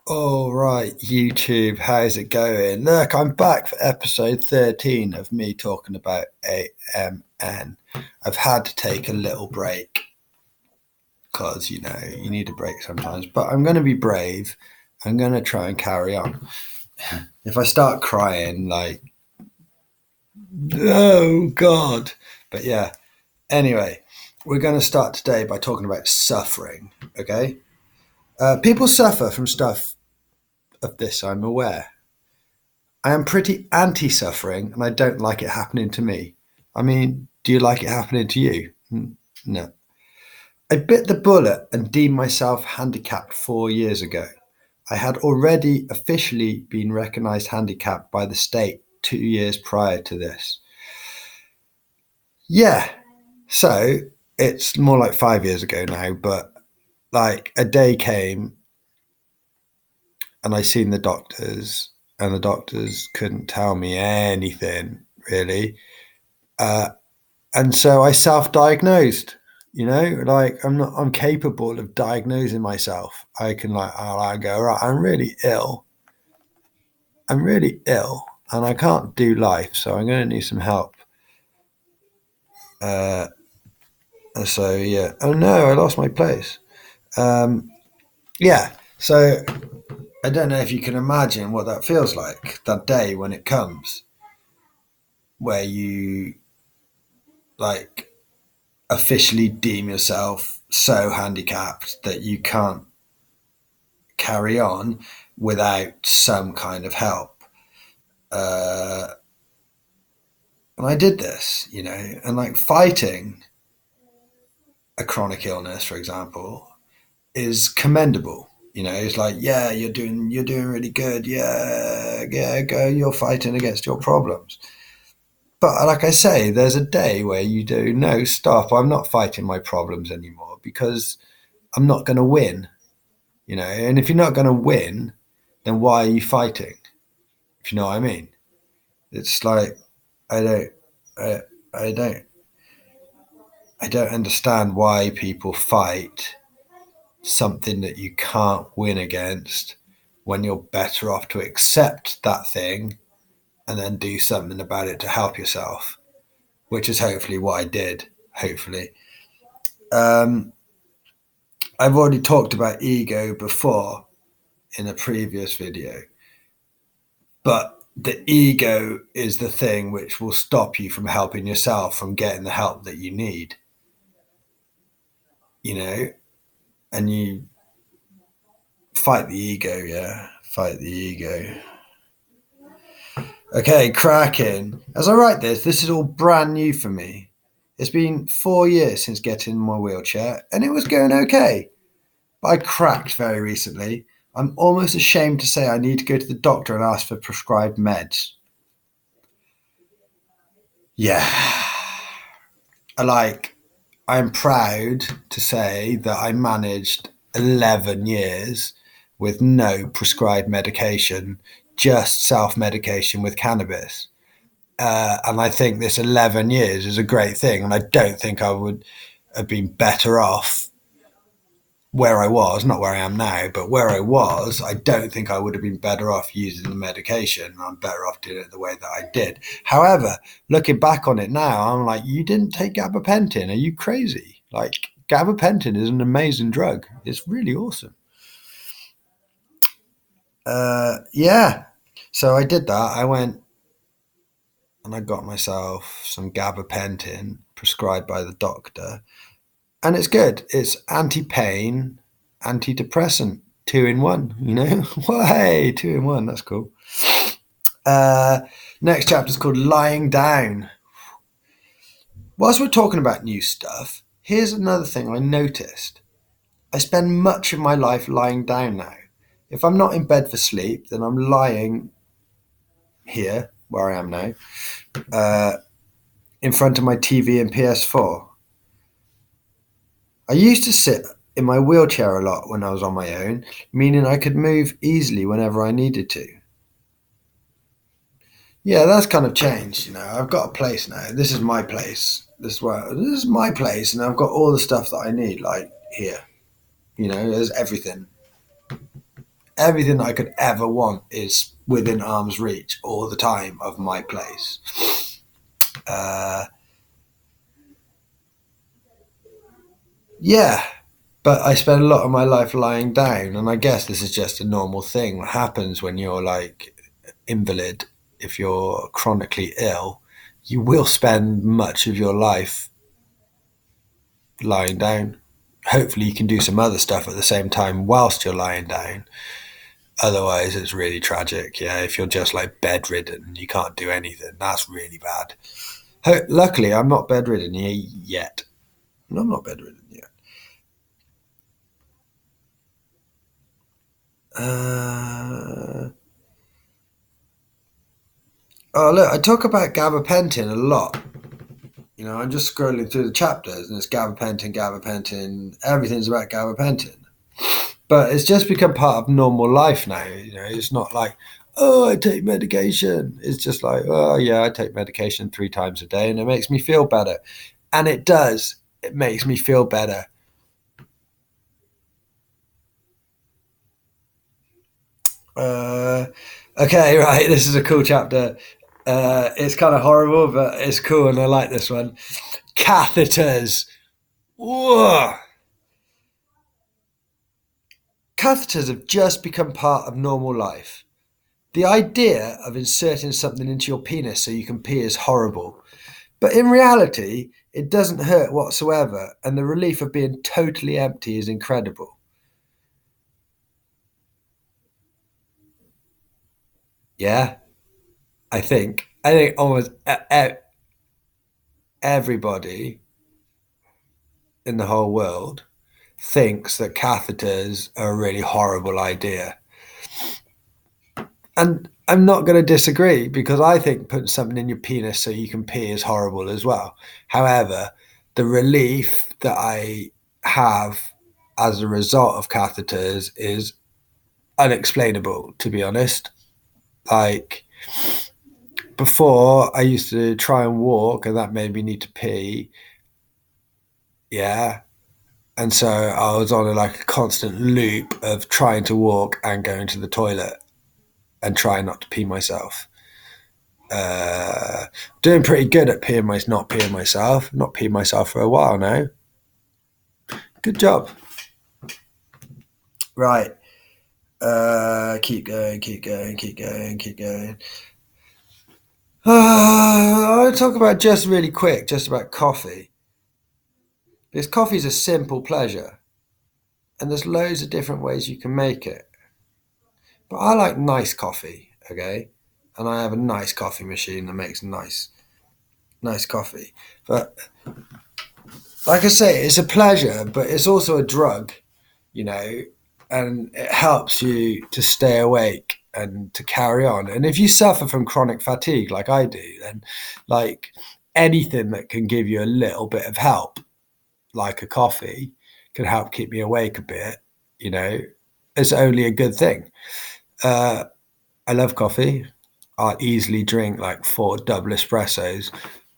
All right, YouTube, how's it going? Look, I'm back for episode 13 of me talking about AMN. I've had to take a little break because, you need a break sometimes, but I'm going to be brave. I'm going to try and carry on. If I start crying, oh God. But yeah, anyway, we're going to start today by talking about suffering, okay? People suffer from stuff of this, I'm aware. I am pretty anti suffering and I don't like it happening to me. I mean, do you like it happening to you? No. I bit the bullet and deemed myself handicapped 4 years ago. I had already officially been recognised handicapped by the state 2 years prior to this. Yeah, so it's more like 5 years ago now, but like a day came and I seen the doctors and the doctors couldn't tell me anything really. Uh, and so I self-diagnosed. I'm capable of diagnosing myself. I can I go, right, I'm really ill and I can't do life, so I'm going to need some help. uh so yeah, oh no, I lost my place. Yeah, so I don't know if you can imagine what that feels like, that day when it comes, where you like officially deem yourself so handicapped that you can't carry on without some kind of help. Uh, and I did this, and like fighting a chronic illness, for example, is commendable. It's like, yeah, you're doing really good. Yeah, yeah, go. You're fighting against your problems. But like I say, there's a day where you do no stop. I'm not fighting my problems anymore because I'm not going to win. And if you're not going to win, then why are you fighting? If you know what I mean. It's like I don't, I, I don't, I don't understand why people fight something that you can't win against when you're better off to accept that thing and then do something about it to help yourself, which is hopefully what I did. Hopefully, um, I've already talked about ego before in a previous video, but the ego is the thing which will stop you from helping yourself, from getting the help that you need. you know, and you fight the ego, yeah, fight the ego. Okay, cracking. As I write this is all brand new for me. It's been 4 years since getting in my wheelchair, and it was going okay. But I cracked very recently. I'm almost ashamed to say I need to go to the doctor and ask for prescribed meds. Yeah. I'm proud to say that I managed 11 years with no prescribed medication, just self medication with cannabis. And I think this 11 years is a great thing. And I don't think I would have been better off where I was, not where I am now, but where I was. I don't think I would have been better off using the medication. I'm better off doing it the way that I did. However, looking back on it now, I'm like, you didn't take gabapentin. Are you crazy? Like, gabapentin is an amazing drug. It's really awesome. Yeah. So I did that. I went and I got myself some gabapentin prescribed by the doctor. And it's good. It's anti-pain, antidepressant, two in one. Well, hey, two in one. That's cool. Uh, Next chapter is called Lying Down. Whilst we're talking about new stuff, here's another thing I noticed. I spend much of my life lying down now. If I'm not in bed for sleep, then I'm lying here, where I am now, in front of my TV and PS4. I used to sit in my wheelchair a lot when I was on my own, meaning I could move easily whenever I needed to. Yeah, that's kind of changed. I've got a place now. This is my place. This is my place, and I've got all the stuff that I need, like here. There's everything. everything that I could ever want is within arm's reach all the time of my place. Yeah, but I spend a lot of my life lying down, and I guess this is just a normal thing that happens when you're like invalid. If you're chronically ill, you will spend much of your life lying down. Hopefully, you can do some other stuff at the same time whilst you're lying down. Otherwise, it's really tragic. Yeah, if you're just like bedridden and you can't do anything, that's really bad. Luckily, I'm not bedridden yet. No, I'm not bedridden yet. Uh, oh, look, I talk about gabapentin a lot. I'm just scrolling through the chapters and it's gabapentin, gabapentin. Everything's about gabapentin. But it's just become part of normal life now. It's not like, oh, I take medication. It's just like, oh, yeah, I take medication 3 times a day and it makes me feel better. And it does. It makes me feel better. Okay, right. This is a cool chapter. It's kind of horrible, but it's cool and I like this one. Catheters. Whoa. Catheters have just become part of normal life. The idea of inserting something into your penis so you can pee is horrible. But in reality, it doesn't hurt whatsoever, and the relief of being totally empty is incredible. Yeah, I think almost everybody in the whole world thinks that catheters are a really horrible idea. And I'm not going to disagree because I think putting something in your penis so you can pee is horrible as well. However, the relief that I have as a result of catheters is unexplainable, to be honest. Like before, I used to try and walk, and that made me need to pee. Yeah. And so I was on a constant loop of trying to walk and going to the toilet and trying not to pee myself. Doing pretty good at not peeing myself. Not peeing myself for a while now. Good job. Right. Keep going, keep going, keep going, keep going. I want to talk about just really quick, just about coffee. Because coffee is a simple pleasure, and there's loads of different ways you can make it. But I like nice coffee, okay? And I have a nice coffee machine that makes nice coffee. But like I say, it's a pleasure, but it's also a drug, you know, and it helps you to stay awake and to carry on. And if you suffer from chronic fatigue like I do, then like anything that can give you a little bit of help, like a coffee, can help keep me awake a bit, you know, it's only a good thing. I love coffee. I'll easily drink like 4 double espressos,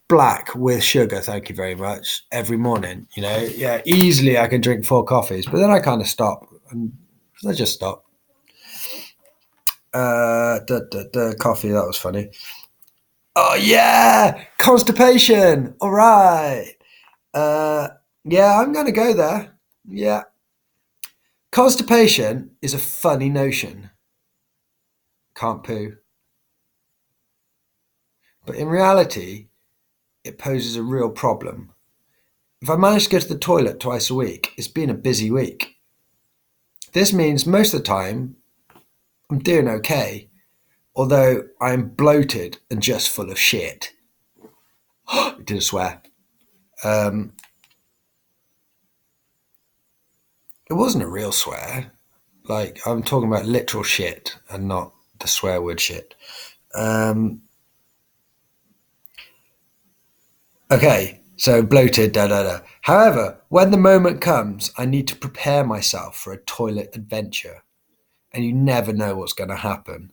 black with sugar, thank you very much, every morning. Yeah, easily I can drink 4 coffees, but then I kind of stop and I just stop. Coffee, that was funny. Oh yeah, constipation. All right. Yeah, I'm gonna go there. Yeah, constipation is a funny notion. Can't poo, but in reality, it poses a real problem. If I manage to go to the toilet twice a week, it's been a busy week. This means most of the time I'm doing okay, although I'm bloated and just full of shit. I did swear. Um, it wasn't a real swear. Like, I'm talking about literal shit and not the swear word shit. Um, okay, so bloated, da da da. However, when the moment comes, I need to prepare myself for a toilet adventure, and you never know what's going to happen.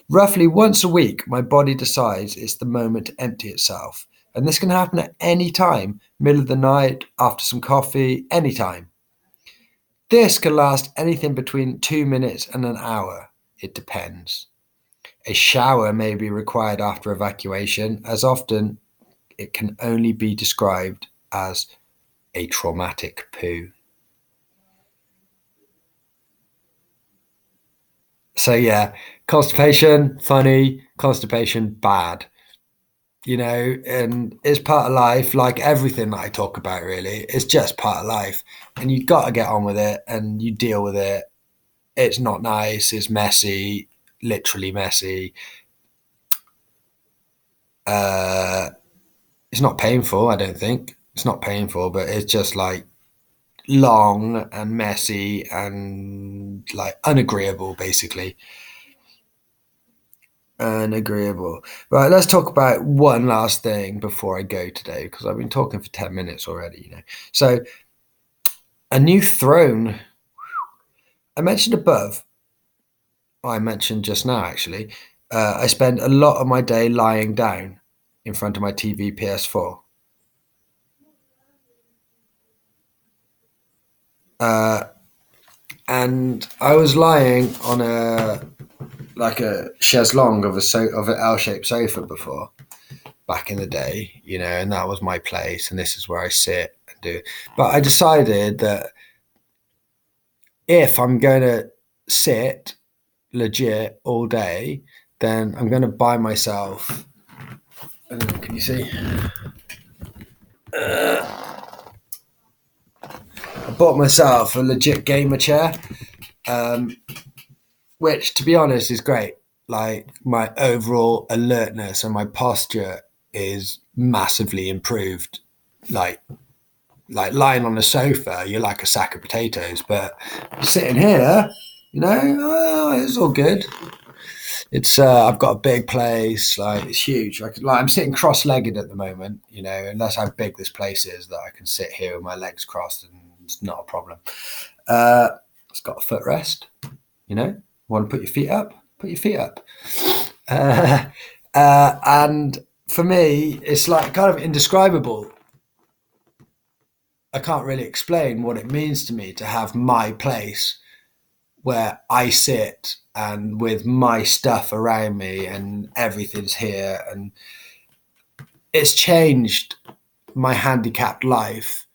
Roughly once a week, my body decides it's the moment to empty itself. And this can happen at any time, middle of the night, after some coffee, anytime. This can last anything between 2 minutes and an hour. It depends. A shower may be required after evacuation, as often it can only be described as a traumatic poo. So yeah, constipation, funny, constipation, bad. And it's part of life, like everything that I talk about, really. It's just part of life. And you've got to get on with it and you deal with it. It's not nice, it's messy, literally messy. Uh, it's not painful, I don't think. It's not painful, but it's just like long and messy and like unagreeable, basically. Unagreeable. Right, let's talk about one last thing before I go today, because I've been talking for 10 minutes already. So, a new throne. I mentioned above, I mentioned just now actually, I spend a lot of my day lying down in front of my TV PS4. And I was lying on a chaise-longue of an L-shaped sofa before, back in the day, and that was my place, and this is where I sit and do. But I decided that if I'm going to sit legit all day, then I'm going to buy myself. Can you see? I bought myself a legit gamer chair, which, to be honest, is great. Like, my overall alertness and my posture is massively improved. Like lying on the sofa, you're like a sack of potatoes, but sitting here, it's all good. It's I've got a big place, like it's huge. I'm sitting cross-legged at the moment, and that's how big this place is, that I can sit here with my legs crossed and it's not a problem. It's got a footrest, want to put your feet up, put your feet up. And for me, it's like kind of indescribable. I can't really explain what it means to me to have my place where I sit and with my stuff around me and everything's here. And it's changed my handicapped life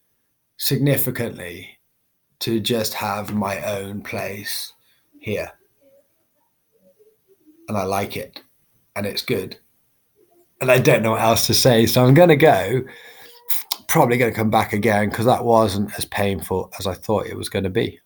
significantly to just have my own place here. And I like it. And it's good. And I don't know what else to say. So I'm going to go. Probably going to come back again because that wasn't as painful as I thought it was going to be.